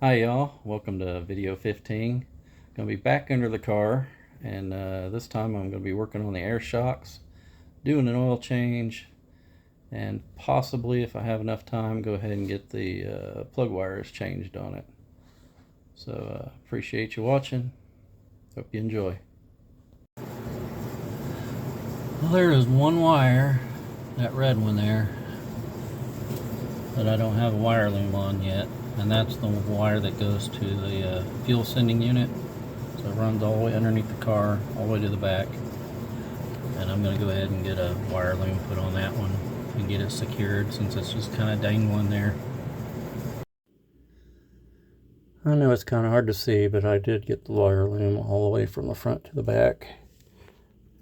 Hi y'all, welcome to video 15. Gonna be back under the car, and this time I'm gonna be working on the air shocks, doing an oil change, and possibly, if I have enough time, go ahead and get the plug wires changed on it. So appreciate you watching. Hope you enjoy. Well, there is one wire, that red one there, that I don't have a wire loom on yet, and that's the wire that goes to the fuel sending unit. So it runs all the way underneath the car, all the way to the back. And I'm going to go ahead and get a wire loom put on that one and get it secured, since it's just kind of dangling there. I know it's kind of hard to see, but I did get the wire loom all the way from the front to the back.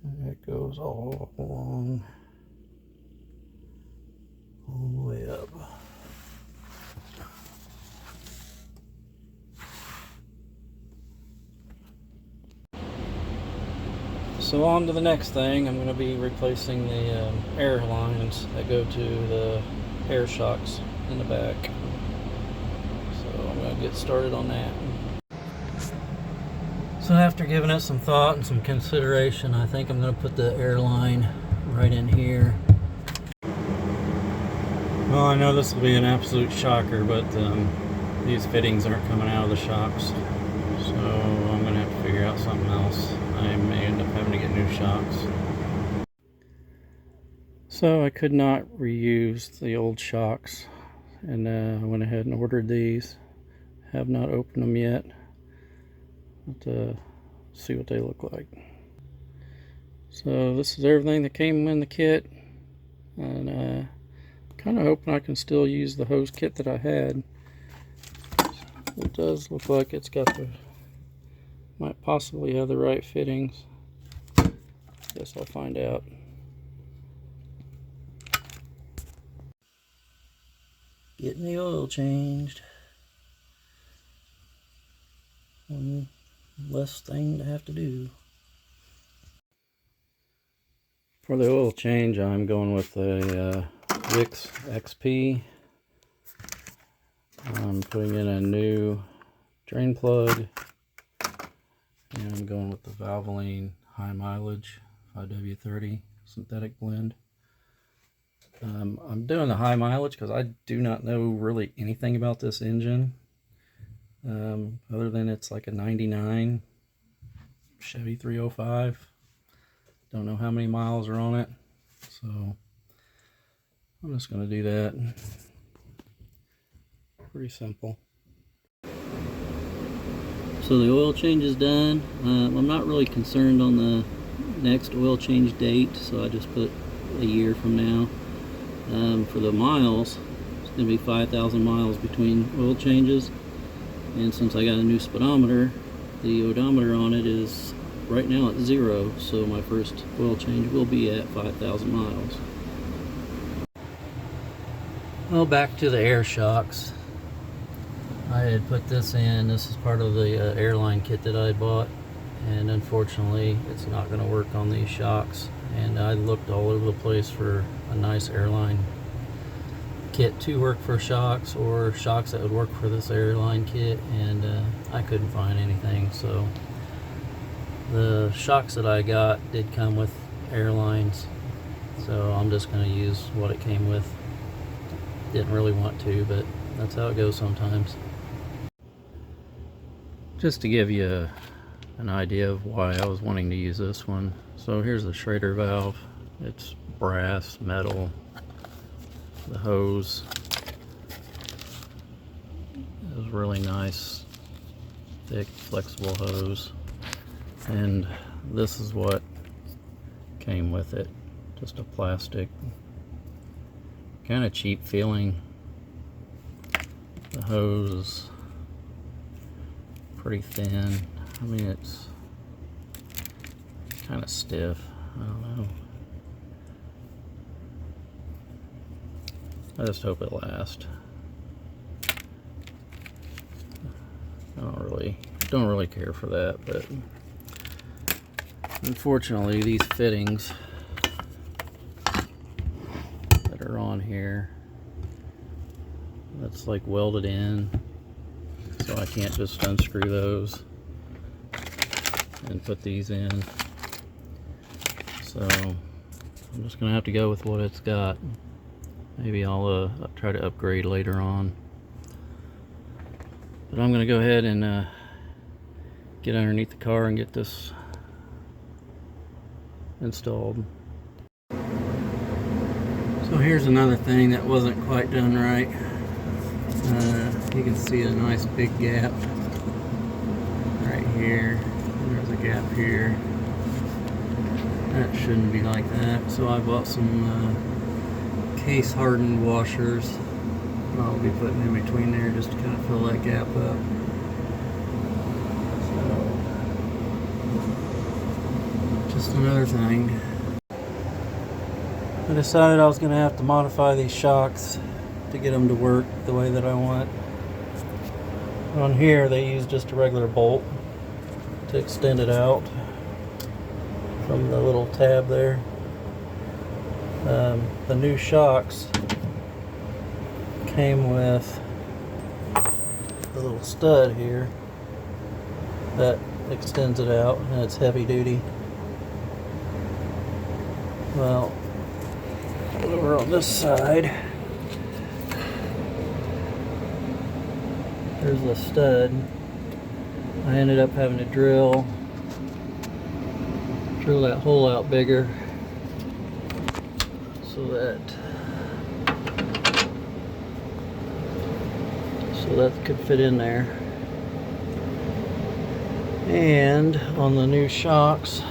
And it goes all along, all the way up. So on to the next thing. I'm going to be replacing the air lines that go to the air shocks in the back. So I'm going to get started on that. So after giving it some thought and some consideration, I think I'm going to put the air line right in here. Well, I know this will be an absolute shocker, but these fittings aren't coming out of the shocks. So I'm going to have to figure out something else. I may end up having to get new shocks. So I could not reuse the old shocks, and I went ahead and ordered these. Have not opened them yet, but see what they look like. So this is everything that came in the kit, and kind of hoping I can still use the hose kit that I had. It does look like it's got the, might possibly have the right fittings. Guess I'll find out. Getting the oil changed. One less thing to have to do. For the oil change, I'm going with a Wix XP. I'm putting in a new drain plug, and I'm going with the Valvoline high mileage 5W30 synthetic blend. I'm doing the high mileage because I do not know really anything about this engine, other than it's like a 99 Chevy 305. Don't know how many miles are on it, so I'm just going to do that. Pretty simple. So the oil change is done. I'm not really concerned on the next oil change date, so I just put a year from now. For the miles, it's going to be 5,000 miles between oil changes, and since I got a new speedometer, the odometer on it is right now at 0, so my first oil change will be at 5,000 miles. Well, back to the air shocks. I had put this in. This is part of the airline kit that I bought, and unfortunately it's not going to work on these shocks, and I looked all over the place for a nice airline kit to work for shocks, or shocks that would work for this airline kit, and I couldn't find anything. So the shocks that I got did come with airlines, so I'm just going to use what it came with. Didn't really want to, but that's how it goes sometimes. Just to give you an idea of why I was wanting to use this one. So here's the Schrader valve. It's brass, metal. The hose is really nice, thick, flexible hose. And this is what came with it. Just a plastic, kind of cheap feeling. The hose is pretty thin. I mean, it's kind of stiff. I don't know. I just hope it lasts. I don't really care for that, but unfortunately these fittings that are on here, that's like welded in, so so I can't just unscrew those and put these in. So I'm just gonna have to go with what it's got. Maybe I'll try to upgrade later on. But I'm gonna go ahead and get underneath the car and get this installed. So here's another thing that wasn't quite done right. You can see a nice big gap right here. There's a gap here. That shouldn't be like that. So I bought some case hardened washers I'll be putting in between there just to kind of fill that gap up. So, just another thing. I decided I was going to have to modify these shocks to get them to work the way that I want. On here they use just a regular bolt to extend it out from the little tab there. The new shocks came with a little stud here that extends it out, and it's heavy duty. Well, over on this side, there's a stud. I ended up having to drill that hole out bigger so that could fit in there. And on the new shocks,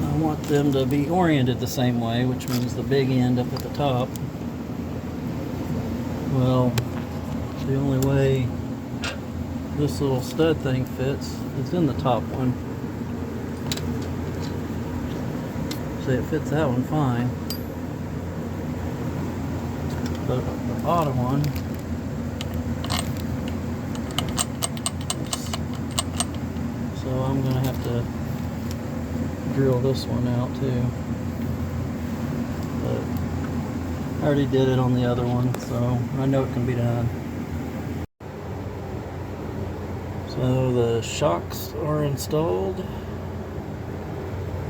I want them to be oriented the same way, which means the big end up at the top. Well, the only way this little stud thing fits is in the top one. So it fits that one fine. But the bottom one, so I'm going to have to drill this one out too. But I already did it on the other one, so I know it can be done. So the shocks are installed.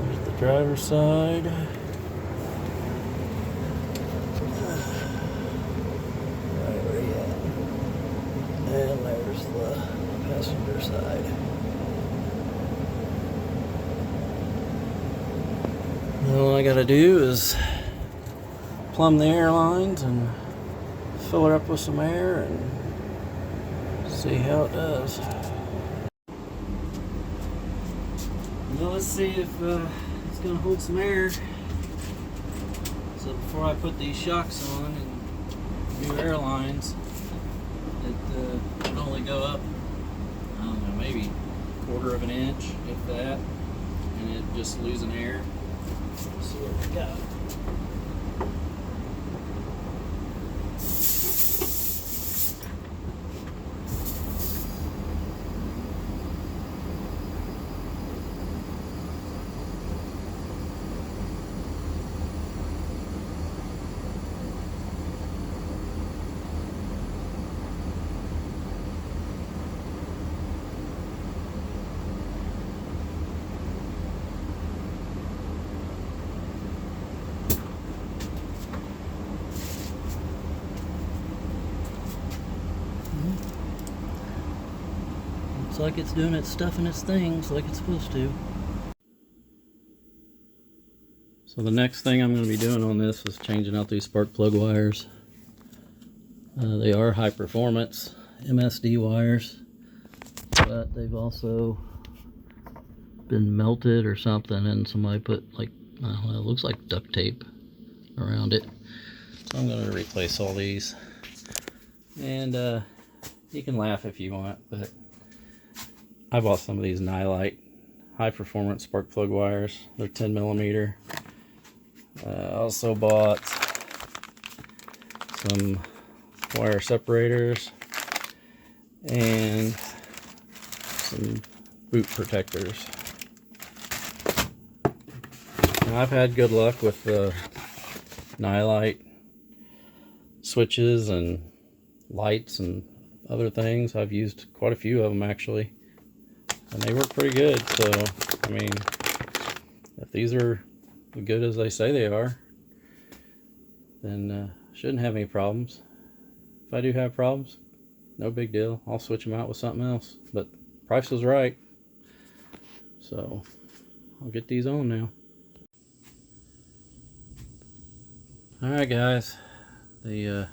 There's the driver's side. Right where you at? And there's the passenger side. Now all I gotta do is plumb the air lines and fill it up with some air and see how it does. Well, let's see if it's going to hold some air. So before I put these shocks on and new air lines, it would only go up, I don't know, maybe a quarter of an inch, if that, and it just losing air. Let's see what we got. Looks like it's doing its stuff and its things like it's supposed to. So the next thing I'm going to be doing on this is changing out these spark plug wires. They are high performance MSD wires, but they've also been melted or something, and somebody put like, well, it looks like duct tape around it. So I'm going to replace all these. And you can laugh if you want, but I bought some of these Nylite high performance spark plug wires. They're 10 millimeter. I also bought some wire separators and some boot protectors. Now, I've had good luck with the Nylite switches and lights and other things. I've used quite a few of them actually, and they work pretty good. So I mean, if these are as good as they say they are, then shouldn't have any problems. If I do have problems, no big deal, I'll switch them out with something else, but price was right, so I'll get these on now. Alright guys, the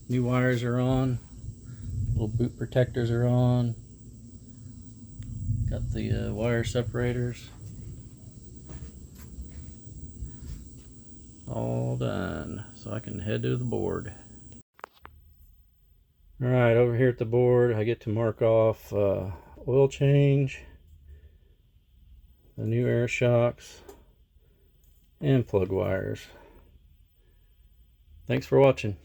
new wires are on, little boot protectors are on, got the wire separators all done, so I can head to the board. Alright, over here at the board I get to mark off oil change, the new air shocks, and plug wires. Thanks for watching.